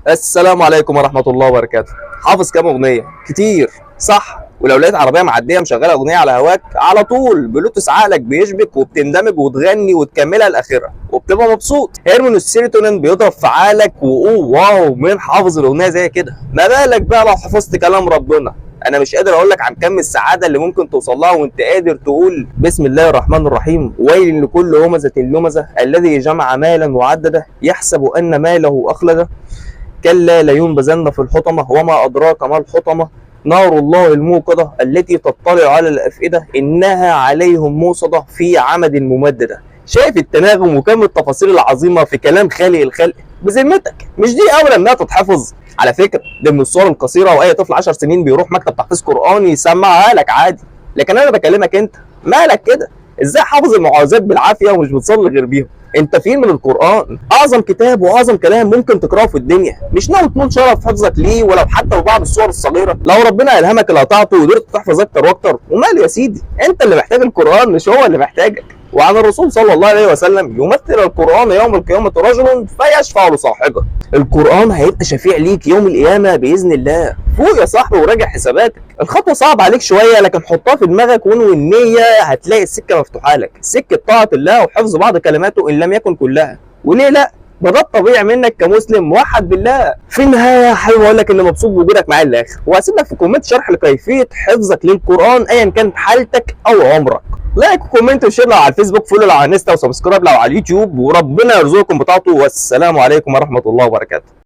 السلام عليكم ورحمة الله وبركاته. حافظ كام أغنية؟ كتير صح؟ ولو لقيت عربية معدية مشغلة أغنية على هواك على طول بلوتوث عقلك بيشبك وبتندمج وتغني وتكملها لآخرها وبتبقى مبسوط. هرمون السيروتونين بيضرب في عقلك واو مين حافظ الأغنية زي كده؟ ما بالك بقى لو حفظت كلام ربنا؟ انا مش قادر اقول لك عن كم السعاده اللي ممكن توصل لها وانت قادر تقول بسم الله الرحمن الرحيم. ويل لكل همزه لمزه الذي جمع مالا وعدده يحسب ان ماله اخلده كلا لينبذن في الحطمه وما ادراك ما الحطمه نار الله الموقده التي تطلع على الافئده انها عليهم موصده في عمد ممدده. شايف التناغم وكم التفاصيل العظيمه في كلام خالق الخلق؟ بذمتك مش دي اولى انها تتحفظ؟ على فكره دي من الصور القصيره واي طفل 10 سنين بيروح مكتب تحفيظ قران يسمعها لك عادي. لكن انا بكلمك انت، مالك كده؟ ازاي حافظ المعوذات بالعافيه ومش بتصلي غير بيهم؟ انت فين من القران؟ اعظم كتاب واعظم كلام ممكن تقراه في الدنيا، مش ناوي تنول شرف حفظك ليه ولو حتى ببعض الصور الصغيره؟ لو ربنا الهمك اللي قطعته وقدرت تحفظ اكتر واكتر ومال يا سيدي، انت اللي محتاج القران مش هو اللي محتاجك. وعن الرسول صلى الله عليه وسلم يمثل القرآن يوم القيامة رجل فيشفع لصاحبه. القرآن هيبقى شفيع ليك يوم القيامة بإذن الله. فوق يا صاحبي وراجع حساباتك. الخطوة صعبة عليك شوية لكن حطها في دماغك وانوي النية هتلاقي السكة مفتوحة لك، سكة طاعة الله وحفظ بعض كلماته إن لم يكن كلها. وليه لا؟ ده الطبيعي منك كمسلم موحد بالله. في النهايه حابب اقول لك اني مبسوط بوجودك معايا للاخر، وهسيب لك في كومنت شرح لكيفيه حفظك للقران ايا كانت حالتك او عمرك. لايك وكومنت وشير لو على الفيسبوك، فولو لو على الانستا، وسبسكرايب لو على اليوتيوب، وربنا يرزقكم بطاعته. والسلام عليكم ورحمه الله وبركاته.